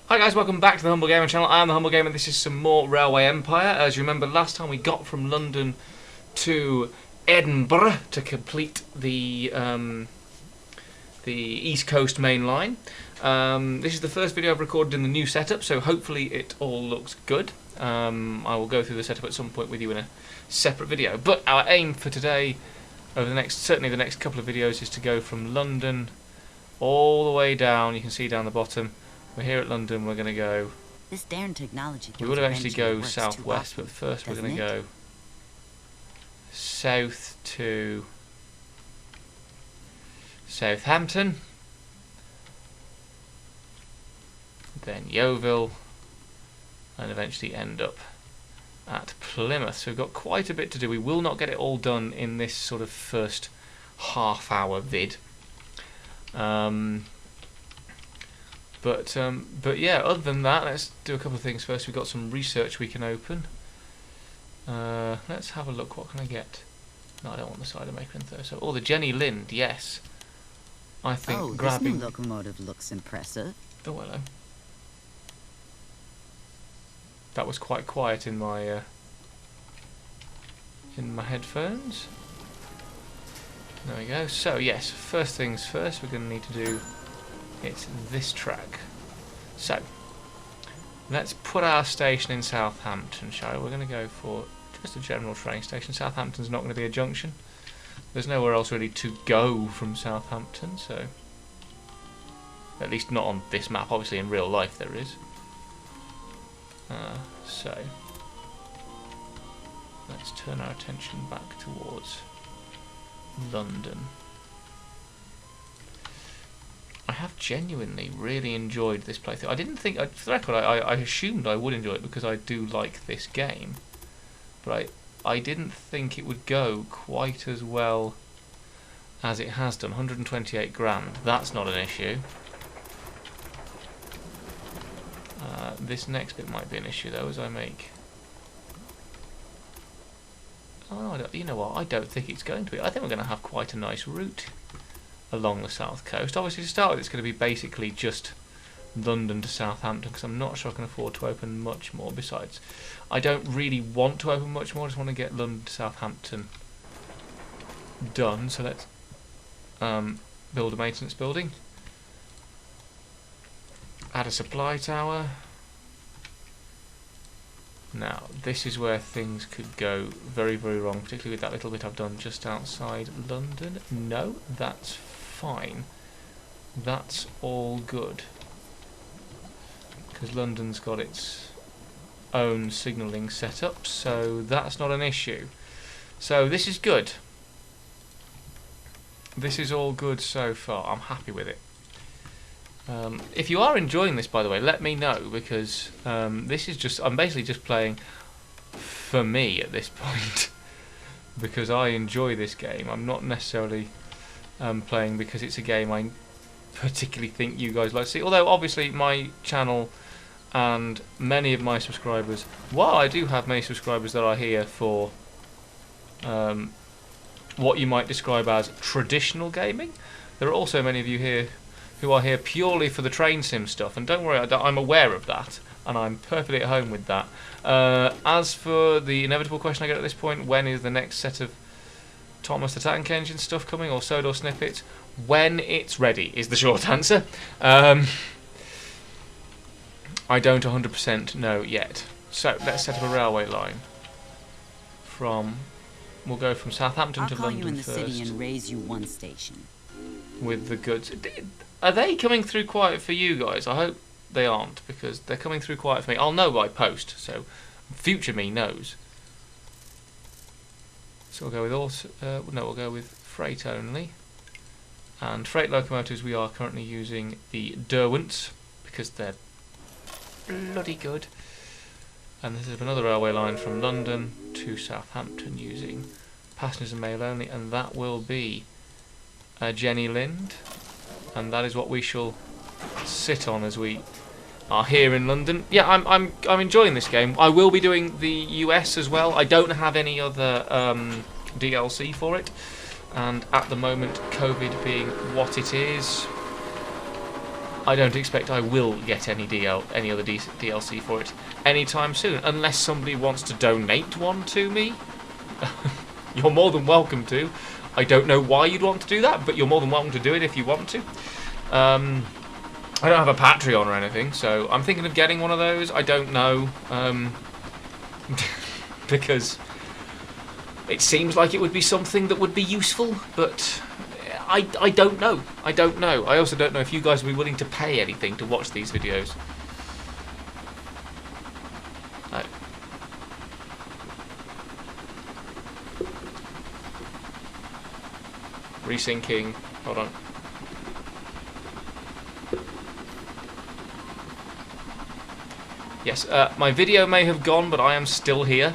Hi guys, welcome back to the Humble Gamer channel. I am the Humble Gamer. This is some more Railway Empire. As you remember, last time we got from London to Edinburgh to complete the East Coast Mainline. This is the first video I've recorded in the new setup, so hopefully it all looks good. I will go through the setup at some point with you in a separate video. But our aim for today, over certainly the next couple of videos, is to go from London all the way down. You can see down the bottom. We're here at London. We're going to go. This darn technology. We would eventually go southwest, but first we're going to go south to Southampton, then Yeovil, and eventually end up at Plymouth. So we've got quite a bit to do. We will not get it all done in this sort of first half-hour vid. But yeah, other than that, let's do a couple of things first. We've got some research we can open. Let's have a look. What can I get? No, I don't want the cider maker and so. Oh, the Jenny Lind, yes. I think grabbing. This new locomotive looks impressive. Oh, hello. That was quite quiet in my headphones. There we go. So yes, first things first, we're going to need to do. It's this track. So let's put our station in Southampton, shall we? We're going to go for just a general train station. Southampton's not going to be a junction. There's nowhere else really to go from Southampton, so at least not on this map. Obviously in real life there is. So let's turn our attention back towards London. I have genuinely really enjoyed this playthrough. I didn't think, for the record, I assumed I would enjoy it because I do like this game, but I didn't think it would go quite as well as it has done. 128 grand, that's not an issue. This next bit might be an issue though, as I make. Oh, you know what? I don't think it's going to be. I think we're going to have quite a nice route along the south coast. Obviously, to start with, it's going to be basically just London to Southampton because I'm not sure I can afford to open much more. Besides, I don't really want to open much more. I just want to get London to Southampton done. So let's build a maintenance building, add a supply tower. Now, this is where things could go very, very wrong, particularly with that little bit I've done just outside London. No, that's fine. That's all good. Because London's got its own signalling setup, so that's not an issue. So this is good. This is all good so far. I'm happy with it. If you are enjoying this, by the way, let me know, because this is just, I'm basically just playing for me at this point because I enjoy this game. I'm not necessarily playing because it's a game I particularly think you guys like to see, although obviously my channel and many of my subscribers, while I do have many subscribers that are here for what you might describe as traditional gaming, there are also many of you here who are here purely for the train sim stuff, and don't worry, I'm aware of that, and I'm perfectly at home with that. As for the inevitable question I get at this point, when is the next set of Thomas the Tank Engine stuff coming, or Sodor snippets? When it's ready is the short answer. I don't 100% know yet. So let's set up a railway line. We'll go from Southampton to London first. I'll call you in the city and raise you one station. With the goods. Are they coming through quiet for you guys? I hope they aren't, because they're coming through quiet for me. I'll know by post, so future me knows. So we'll go with we'll go with freight only. And freight locomotives, we are currently using the Derwents because they're bloody good. And this is another railway line from London to Southampton using passengers and mail only, and that will be Jenny Lind, and that is what we shall sit on as we are here in London. Yeah, I'm enjoying this game. I will be doing the US as well. I don't have any other DLC for it, and at the moment, COVID being what it is, I don't expect I will get any other DLC for it anytime soon, unless somebody wants to donate one to me. You're more than welcome to. I don't know why you'd want to do that, but you're more than welcome to do it if you want to. I don't have a Patreon or anything, so I'm thinking of getting one of those. I don't know, because it seems like it would be something that would be useful, but I don't know. I don't know. I also don't know if you guys would be willing to pay anything to watch these videos. Resyncing. Hold on. Yes, my video may have gone, but I am still here.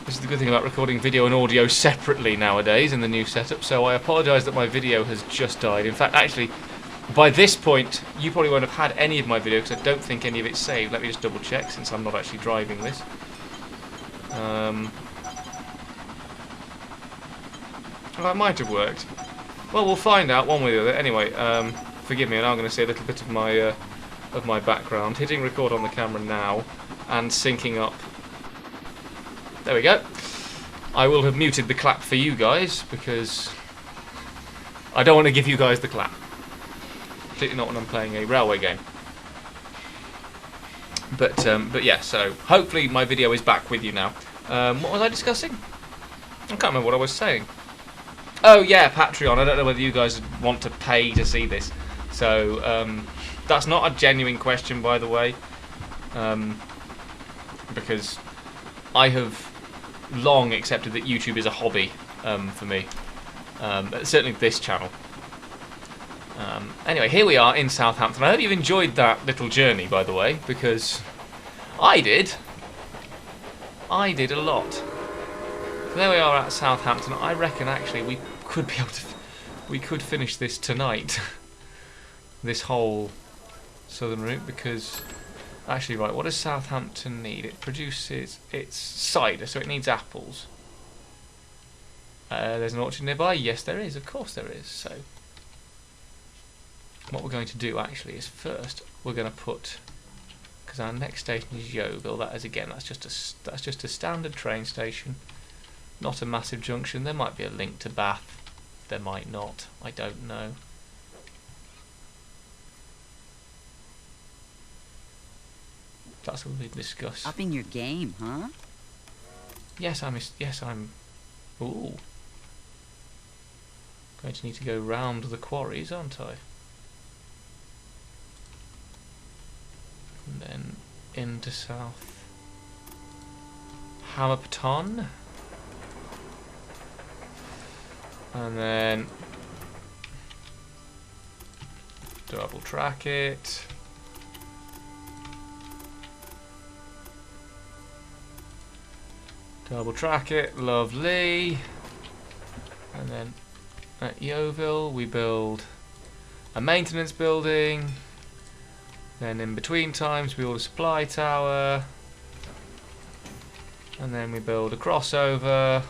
This is the good thing about recording video and audio separately nowadays in the new setup, so I apologise that my video has just died. In fact, actually, by this point, you probably won't have had any of my video, because I don't think any of it's saved. Let me just double check, since I'm not actually driving this. Oh, it might have worked. Well, we'll find out one way or the other. Anyway, forgive me, and I'm going to see a little bit of my background. Hitting record on the camera now, and syncing up. There we go. I will have muted the clap for you guys, because I don't want to give you guys the clap. Particularly not when I'm playing a railway game. But yeah, so hopefully my video is back with you now. What was I discussing? I can't remember what I was saying. Oh yeah, Patreon. I don't know whether you guys want to pay to see this. So that's not a genuine question, by the way, because I have long accepted that YouTube is a hobby for me. Certainly this channel. Anyway, here we are in Southampton. I hope you've enjoyed that little journey, by the way, because I did. I did a lot. So there we are at Southampton. I reckon actually we could be able to, we could finish this tonight. This whole southern route, because actually, right, what does Southampton need? It produces its cider, so it needs apples. There's an orchard nearby. Yes, there is. Of course, there is. So what we're going to do actually is first we're going to put, because our next station is Yeovil. That is, again, that's just a standard train station, not a massive junction. There might be a link to Bath. There might not. I don't know. That's what we discussed. Upping your game, huh? Yes, I'm. Ooh. Going to need to go round the quarries, aren't I? And then into South Hamilton. And then double track it. Double track it, lovely. And then at Yeovil we build a maintenance building. Then in between times we build a supply tower. And then we build a crossover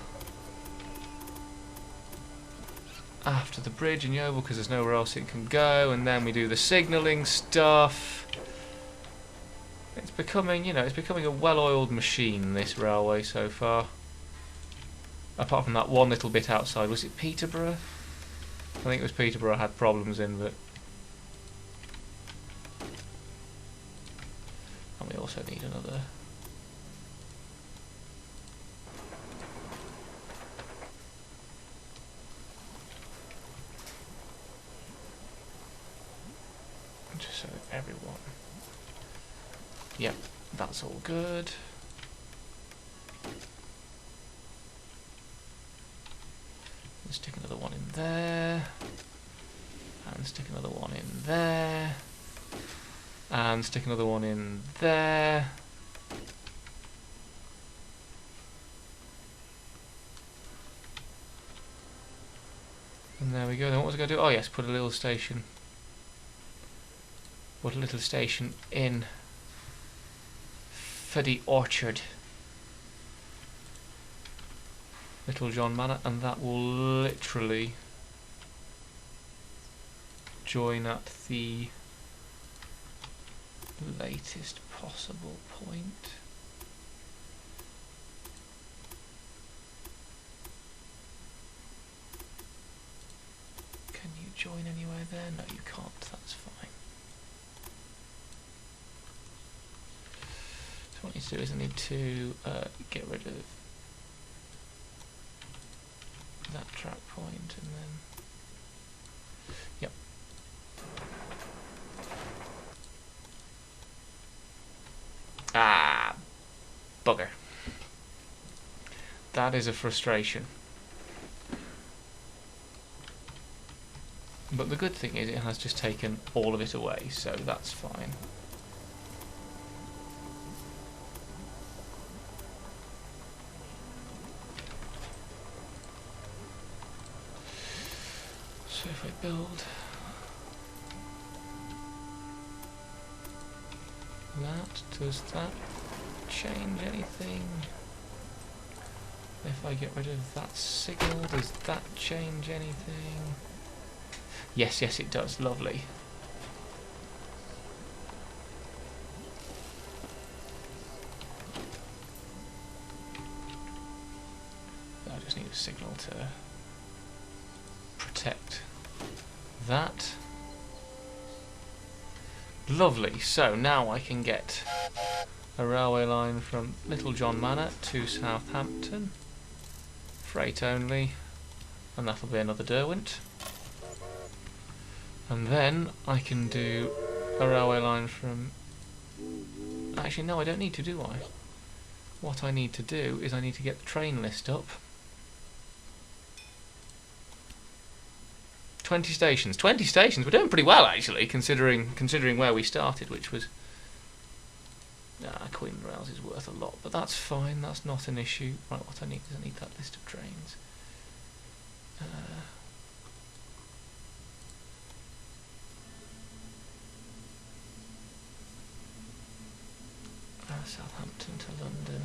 after the bridge in Yeovil, because there's nowhere else it can go. And then we do the signalling stuff. It's becoming, you know, it's becoming a well-oiled machine, this railway so far. Apart from that one little bit outside. Was it Peterborough? I think it was Peterborough I had problems in, but... And we also need another... Just so that everyone... Yep, that's all good. Let's stick another one in there. And stick another one in there. And stick another one in there. And there we go. Then what was I going to do? Oh yes, put a little station. Put a little station in for the orchard. Little John Manor, and that will literally join at the latest possible point. Can you join anywhere there? No, you can't. That's fine. So what I need to do is I need to get rid of that track point and then... Yep. Ah, bugger. That is a frustration. But the good thing is it has just taken all of it away, so that's fine. So if I build that, does that change anything? If I get rid of that signal, does that change anything? Yes, yes it does, lovely. I just need a signal to protect that. Lovely, so now I can get a railway line from Little John Manor to Southampton, freight only, and that'll be another Derwent. And then I can do a railway line from... Actually no, I don't need to, do I? What I need to do is I need to get the train list up. 20 stations. 20 stations. We're doing pretty well actually, considering where we started, which was... Queen Rails is worth a lot, but that's fine. That's not an issue. Right, what I need is I need that list of trains. Southampton to London.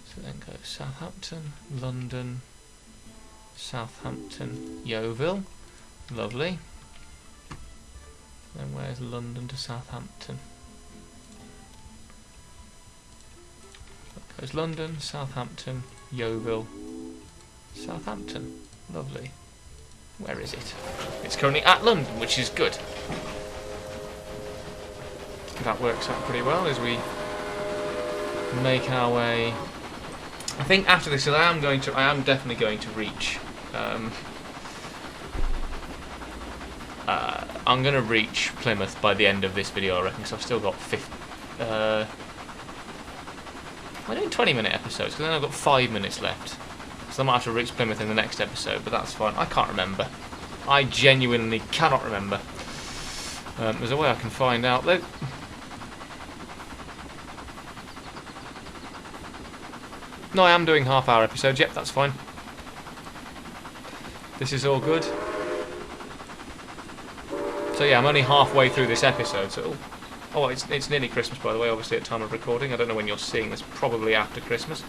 So then go Southampton, London, Southampton, Yeovil. Lovely. Then where's London to Southampton? That goes London, Southampton, Yeovil, Southampton. Lovely. Where is it? It's currently at London, which is good. That works out pretty well as we make our way. I think after this, I am definitely going to reach. I'm going to reach Plymouth by the end of this video, I reckon, because I've still got I'm doing 20-minute episodes, because then I've got 5 minutes left. So I might have to reach Plymouth in the next episode, but that's fine. I can't remember. I genuinely cannot remember. There's a way I can find out. No, I am doing half-hour episodes. Yep, that's fine. This is all good. So yeah, I'm only halfway through this episode. So, oh, it's nearly Christmas, by the way. Obviously, at time of recording. I don't know when you're seeing this. Probably after Christmas,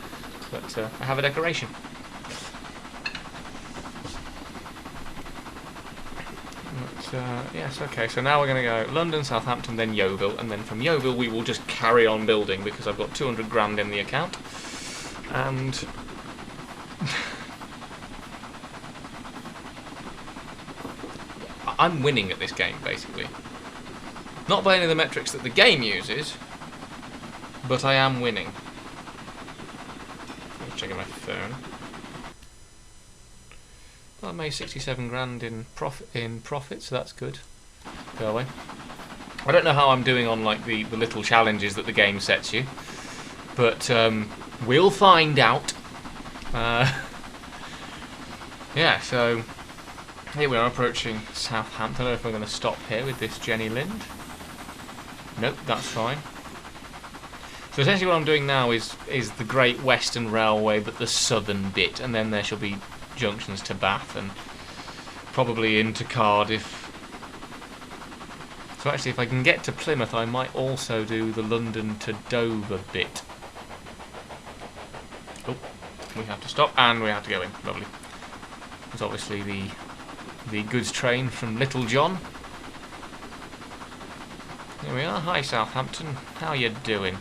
but I have a decoration. Yes, okay, so now we're going to go London, Southampton, then Yeovil, and then from Yeovil we will just carry on building because I've got 200 grand in the account, and I'm winning at this game, basically. Not by any of the metrics that the game uses, but I am winning. I'm checking my phone. I made 67 grand in profit, so that's good. Go away. I don't know how I'm doing on like the little challenges that the game sets you, but we'll find out. Yeah, so here we are approaching Southampton. I don't know if I'm going to stop here with this Jenny Lind. Nope, that's fine. So essentially what I'm doing now is the Great Western Railway, but the southern bit, and then there shall be junctions to Bath and probably into Cardiff. So actually if I can get to Plymouth I might also do the London to Dover bit. Oh, we have to stop and we have to go in. Lovely. There's obviously the goods train from Little John. Here we are. Hi Southampton, how you doing?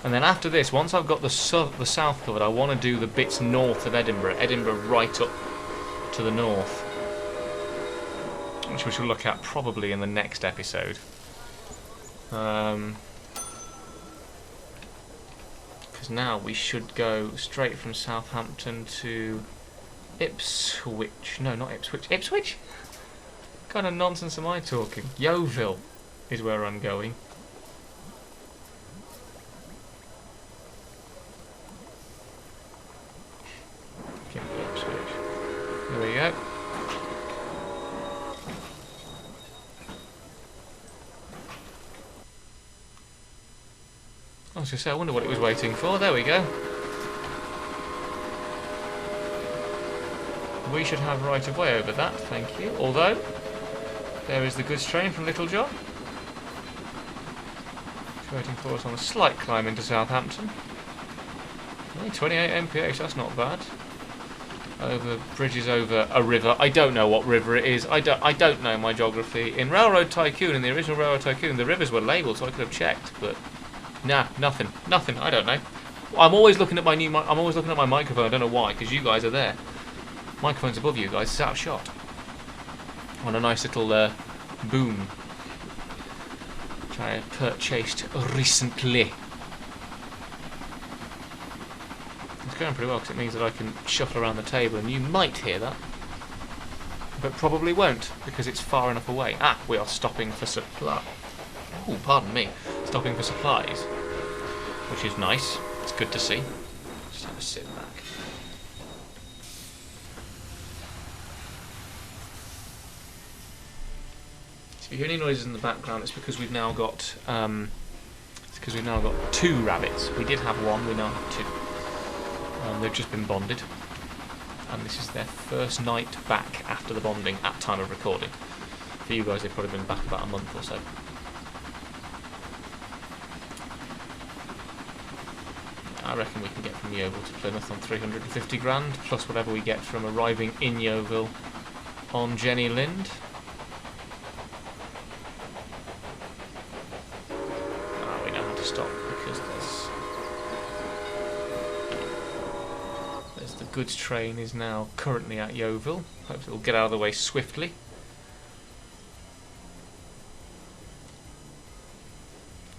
And then after this, once I've got the south covered, I want to do the bits north of Edinburgh. Edinburgh right up to the north, which we shall look at probably in the next episode. Because now we should go straight from Southampton to Ipswich. No, not Ipswich. Ipswich? What kind of nonsense am I talking? Yeovil is where I'm going. Okay, Ipswich. There we go. I was going to say, I wonder what it was waiting for. There we go. We should have right of way over that, thank you. Although, there is the goods train from Little John. It's waiting for us on a slight climb into Southampton. Only 28 mph, that's not bad. Over bridges over a river. I don't know what river it is. I don't know my geography. In Railroad Tycoon, in the original Railroad Tycoon, the rivers were labelled, so I could have checked, but nah, nothing. I don't know. I'm always looking at my I'm always looking at my microphone. I don't know why, because you guys are there. Microphone's above you guys. It's out of shot. On a nice little boom, which I purchased recently. It's going pretty well because it means that I can shuffle around the table, and you might hear that, but probably won't because it's far enough away. Ah, we are stopping for supply. Oh, pardon me. Stopping for supplies, which is nice. It's good to see. Just have a sit back. So if you hear any noises in the background, it's because we've now got two rabbits. We did have one. We now have two. They've just been bonded, and this is their first night back after the bonding at time of recording. For you guys, they've probably been back about a month or so. I reckon we can get from Yeovil to Plymouth on 350 grand, plus whatever we get from arriving in Yeovil on Jenny Lind. We know how to stop because there's the goods train is now currently at Yeovil. Hopefully it'll get out of the way swiftly.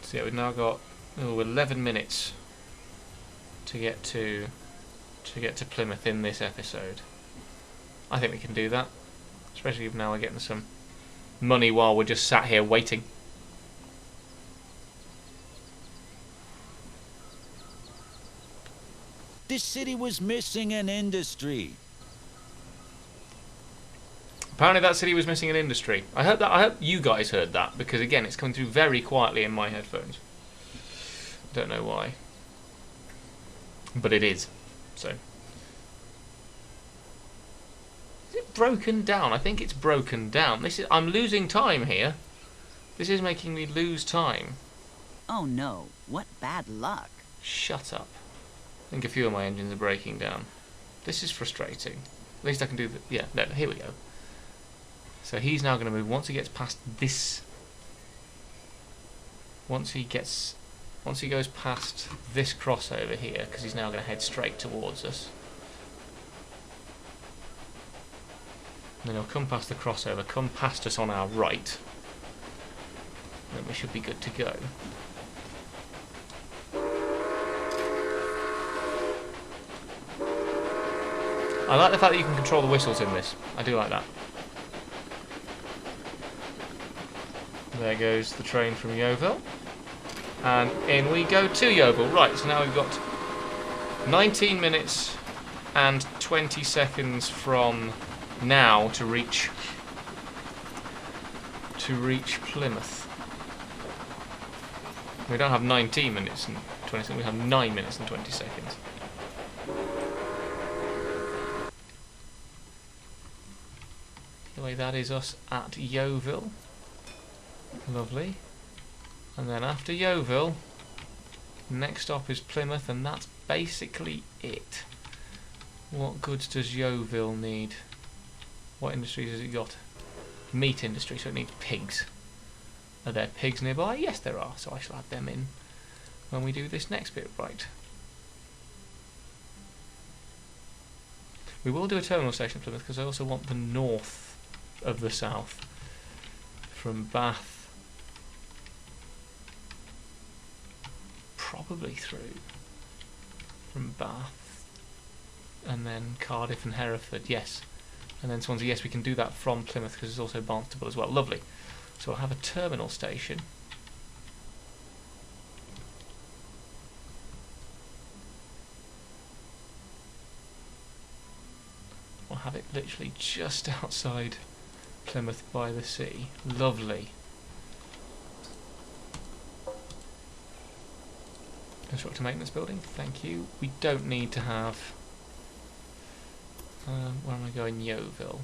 So yeah, we've now got 11 minutes to get to Plymouth in this episode. I think we can do that, especially if now we're getting some money while we're just sat here waiting. This city was missing an industry. Apparently that city was missing an industry. I hope you guys heard that, because again it's coming through very quietly in my headphones. Don't know why. But it is. So is it broken down? I think it's broken down. I'm losing time here. This is making me lose time. Oh no, what bad luck. Shut up. I think a few of my engines are breaking down. This is frustrating. At least I can do the... Yeah, no, here we go. So he's now going to move once he gets past this... Once he goes past this crossover here, because he's now going to head straight towards us. And then he'll come past the crossover, come past us on our right. Then we should be good to go. I like the fact that you can control the whistles in this. I do like that. There goes the train from Yeovil. And in we go to Yeovil. Right, so now we've got 19 minutes and 20 seconds from now to reach Plymouth. We don't have 19 minutes and 20 seconds, we have 9 minutes and 20 seconds. Anyway, that is us at Yeovil. Lovely. And then after Yeovil, next stop is Plymouth, and that's basically it. What goods does Yeovil need? What industries has it got? Meat industry, so it needs pigs. Are there pigs nearby? Yes, there are, so I shall add them in when we do this next bit. Right. We will do a terminal station at Plymouth because I also want the north of the south. From Bath, probably through. From Bath, and then Cardiff and Hereford, yes. And then Swansea, yes, we can do that from Plymouth because it's also Barnstable as well. Lovely. So I'll have a terminal station. I'll have it literally just outside Plymouth by the sea. Lovely. Construct a maintenance building, thank you. We don't need to have... where am I going? Yeovil.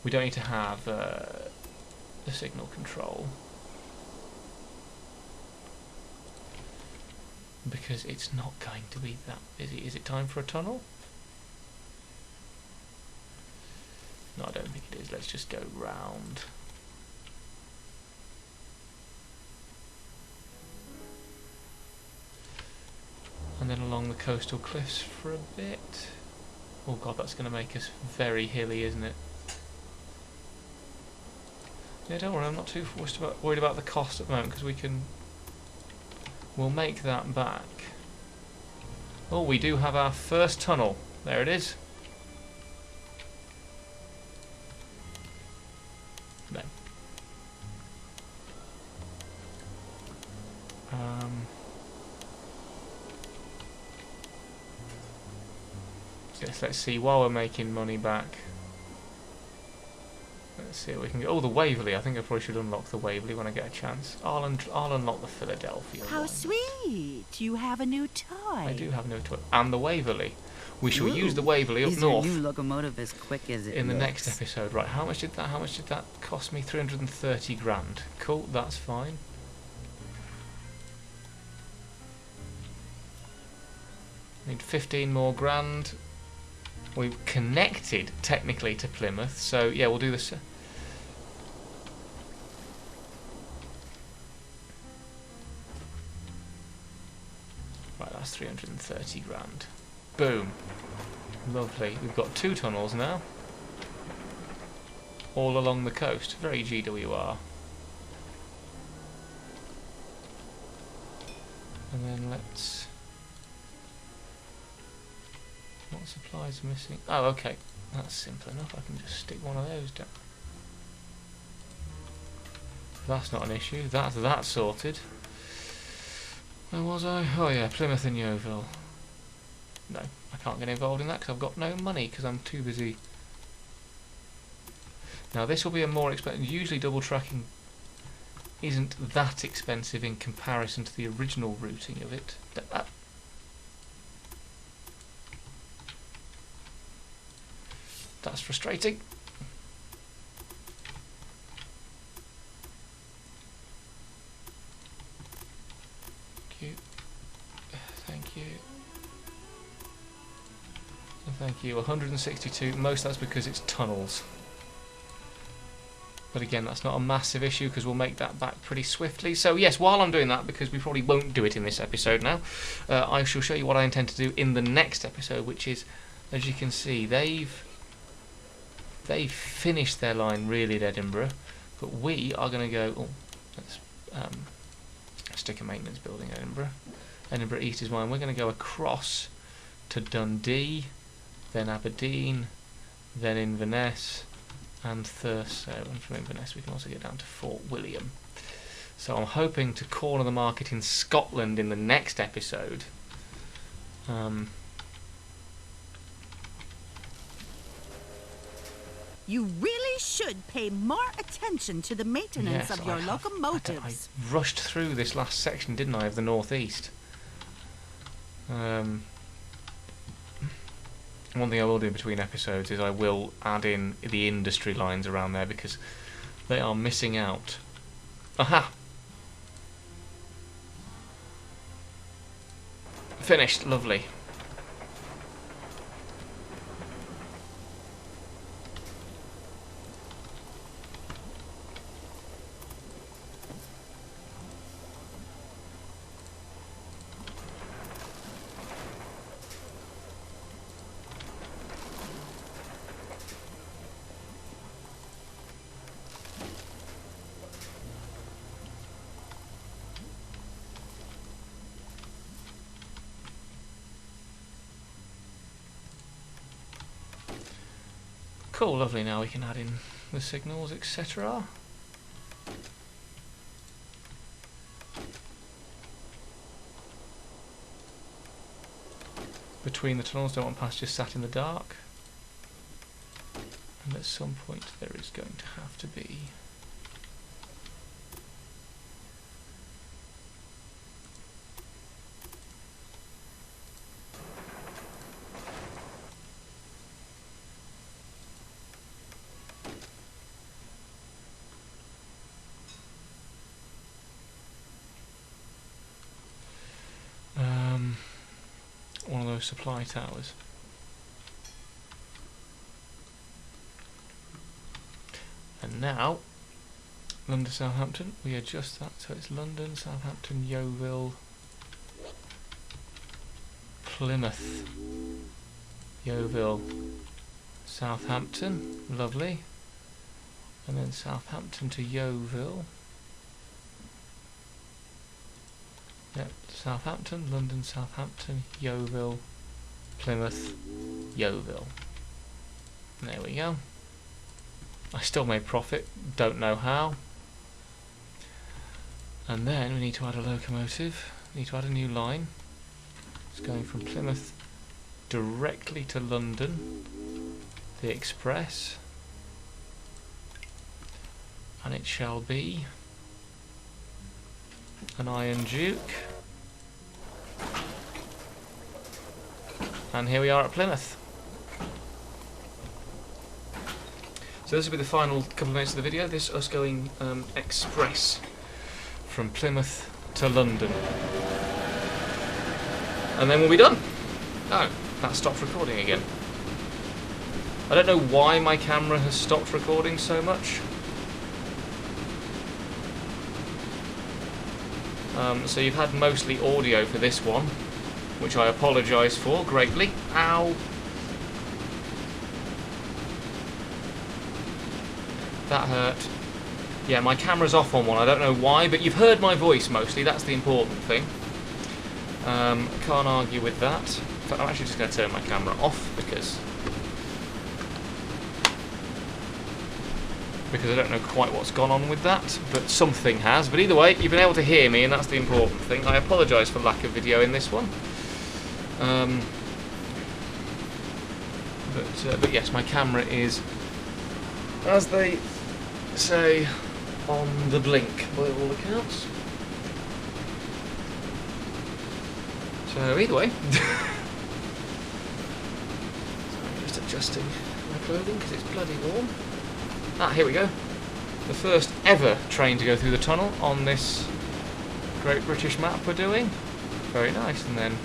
We don't need to have the signal control. Because it's not going to be that busy. Is it time for a tunnel? No, I don't think it is. Let's just go round. And then along the coastal cliffs for a bit. Oh god, that's going to make us very hilly, isn't it? Yeah, don't worry, I'm not too worried about the cost at the moment, because we'll make that back. Oh, we do have our first tunnel. There it is. No. Yes, let's see, while we're making money back, let's see what we can get. Oh, the Waverley. I think I probably should unlock the Waverley when I get a chance. I'll unlock the Philadelphia How one. sweet! You have a new toy. I do have no toy. And the Waverley. We shall Ooh, use the Waverley up is north. your new locomotive as quick as it In the looks? next episode. Right, how much did that cost me? 330 grand. Cool, that's fine. Need 15 more grand. We've connected technically to Plymouth, so yeah, we'll do this. Right, that's 330 grand. Boom. Lovely. We've got 2 tunnels now. All along the coast. Very GWR. And then let's... What supplies are missing? Oh, okay. That's simple enough. I can just stick one of those down. That's not an issue. That's that sorted. Where was I? Oh yeah, Plymouth and Yeovil. No, I can't get involved in that because I've got no money because I'm too busy. Now this will be a more expensive... Usually double tracking isn't that expensive in comparison to the original routing of it. That's frustrating. Thank you. Thank you. Thank you. 162. Most that's because it's tunnels. But again, that's not a massive issue because we'll make that back pretty swiftly. So yes, while I'm doing that, because we probably won't do it in this episode now, I shall show you what I intend to do in the next episode, which is, as you can see, they've finished their line really at Edinburgh, but we are going to go... Oh, let's stick a maintenance building at Edinburgh. Edinburgh East is mine. We're going to go across to Dundee, then Aberdeen, then Inverness, and Thurso, and from Inverness we can also get down to Fort William. So I'm hoping to corner the market in Scotland in the next episode. You really should pay more attention to the maintenance Yes, of your I locomotives. rushed through this last section, didn't I, of the northeast. One thing I will do between episodes is I will add in the industry lines around there because they are missing out. Aha! Finished, lovely. Cool, lovely. Now we can add in the signals, etc. Between the tunnels, don't want passengers sat in the dark. And at some point there is going to have to be one of those supply towers. And now, London, Southampton, we adjust that so it's London, Southampton, Yeovil, Plymouth, Yeovil, Southampton, lovely, and then Southampton to Yeovil. Yep, Southampton, London, Southampton, Yeovil, Plymouth, Yeovil. There we go. I still made profit, don't know how. And then we need to add a locomotive, need to add a new line. It's going from Plymouth directly to London, the express. And it shall be an Iron Duke. And here we are at Plymouth. So this will be the final couple of minutes of the video. This is us going express from Plymouth to London. And then we'll be done. Oh, that stopped recording again. I don't know why my camera has stopped recording so much. So you've had mostly audio for this one, which I apologise for greatly. Ow! That hurt. Yeah, my camera's off on one, I don't know why, but you've heard my voice mostly, that's the important thing. Can't argue with that. In fact, I'm actually just going to turn my camera off because I don't know quite what's gone on with that, but something has. But either way, you've been able to hear me, and that's the important thing. I apologise for lack of video in this one. But yes, my camera is, as they say, on the blink by all accounts. So either way, so I'm just adjusting my clothing because it's bloody warm. Ah, here we go. The first ever train to go through the tunnel on this Great British map we're doing. Very nice. And then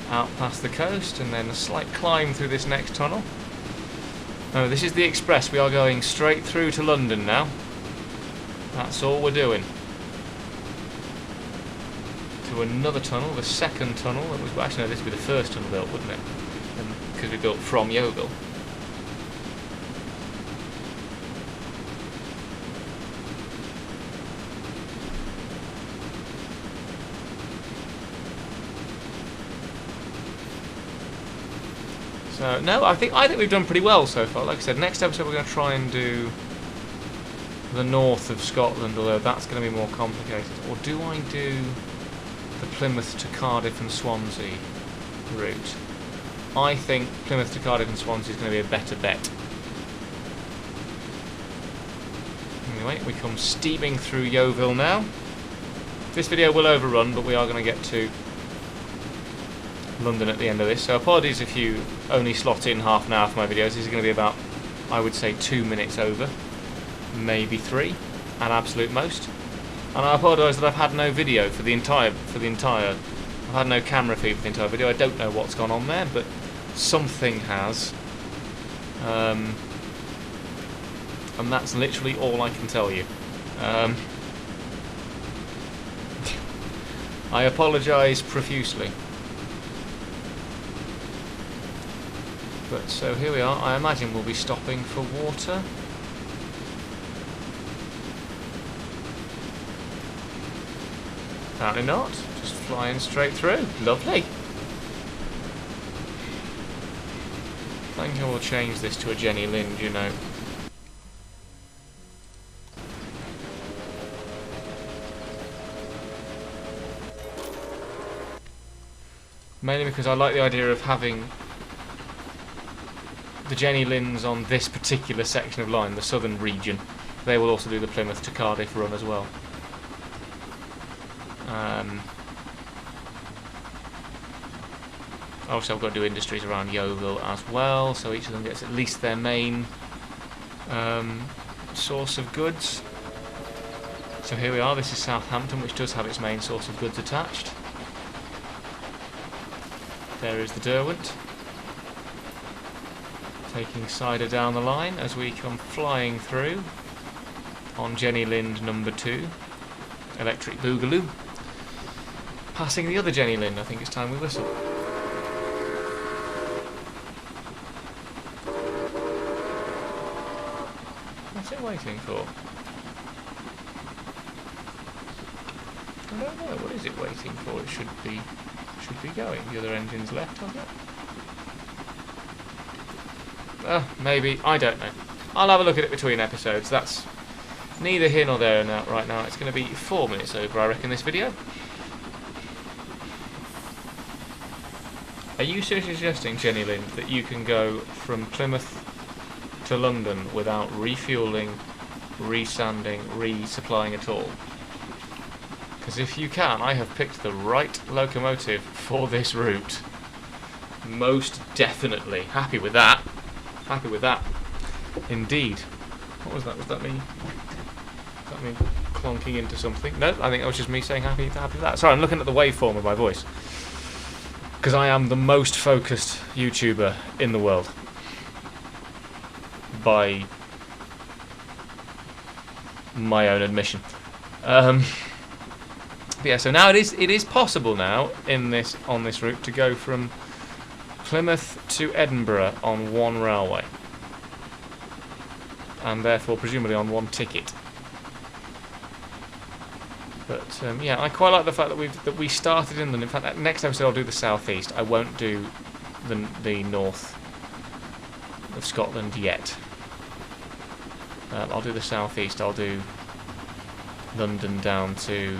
out past the coast, and then a slight climb through this next tunnel. Oh, this is the express. We are going straight through to London now. That's all we're doing. To another tunnel, the second tunnel. That was, well, actually, no, this would be the first tunnel built, wouldn't it? Because we built from Yeovil. So, no, I think we've done pretty well so far. Like I said, next episode we're going to try and do the north of Scotland, although that's going to be more complicated. Or do I do the Plymouth to Cardiff and Swansea route? I think Plymouth to Cardiff and Swansea is going to be a better bet. Anyway, we come steaming through Yeovil now. This video will overrun, but we are going to get to London at the end of this, so apologies if you only slot in half an hour for my videos. This is going to be about, I would say, 2 minutes over, maybe 3 at absolute most. And I apologise that I've had no video for the entire, I've had no camera feed for the entire video. I don't know what's gone on there, but something has, and that's literally all I can tell you. I apologise profusely. But so here we are. I imagine we'll be stopping for water. Apparently not. Just flying straight through. Lovely. I think I will change this to a Jenny Lind, you know. Mainly because I like the idea of having the Jenny Linds on this particular section of line, the southern region. They will also do the Plymouth to Cardiff run as well. Obviously I've got to do industries around Yeovil as well, so each of them gets at least their main source of goods. So here we are, this is Southampton, which does have its main source of goods attached. There is the Derwent, taking cider down the line as we come flying through on Jenny Lind number 2, Electric Boogaloo. Passing the other Jenny Lind, I think it's time we whistle. What's it waiting for? I don't know, what is it waiting for? It should be going. The other engine's left, hasn't it? Maybe. I don't know. I'll have a look at it between episodes. That's neither here nor there right now. It's going to be 4 minutes over, I reckon, this video. Are you seriously suggesting, Jenny Lind, that you can go from Plymouth to London without refuelling, resanding, resupplying at all? Because if you can, I have picked the right locomotive for this route. Most definitely. Happy with that. Happy with that. Indeed. What was that? Was that me? Was that me clonking into something? No, I think that was just me saying happy with that. Sorry, I'm looking at the waveform of my voice. Because I am the most focused YouTuber in the world. By my own admission. But yeah, so now it is possible now on this route to go from Plymouth to Edinburgh on one railway, and therefore presumably on one ticket. But yeah, I quite like the fact that we started in London. In fact, next episode I'll do the southeast. I won't do the north of Scotland yet. I'll do the southeast. I'll do London down to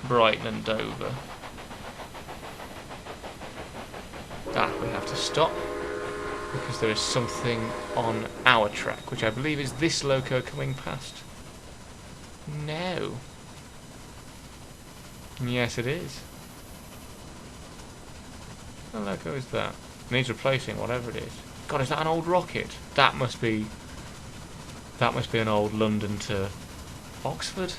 Brighton and Dover. We have to stop because there is something on our track, which I believe is this loco coming past. No. Yes, it is. What loco is that? Needs replacing, whatever it is. God, is that an old rocket? That must be an old London to Oxford.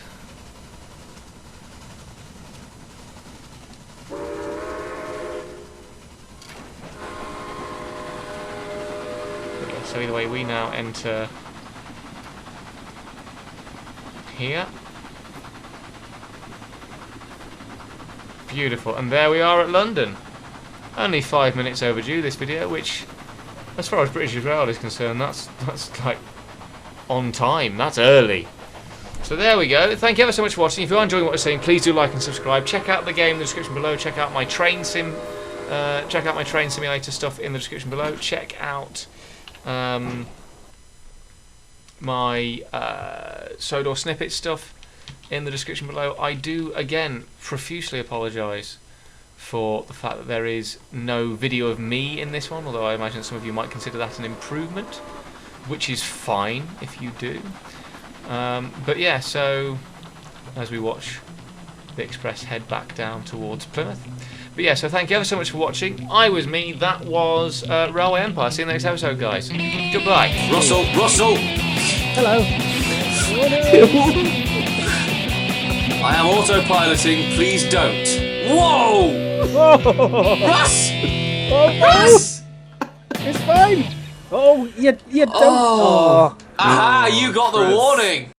So either way, we now enter here. Beautiful, and there we are at London. Only 5 minutes overdue, this video, which, as far as British Rail is concerned, that's like on time. That's early. So there we go. Thank you ever so much for watching. If you are enjoying what we're saying, please do like and subscribe. Check out the game in the description below. Check out my train sim. Check out my train simulator stuff in the description below. Check out my Sodor snippet stuff in the description below. I do again profusely apologise for the fact that there is no video of me in this one, although I imagine some of you might consider that an improvement, which is fine if you do. But yeah, so as we watch the express head back down towards Plymouth. But yeah, so thank you ever so much for watching. I was me, that was Railway Empire. See you in the next episode, guys. Goodbye. Russell! Hello. I am autopiloting, please don't. Whoa! Russ! Russ! It's fine. Oh, you don't. Oh. Aha, you got the warning.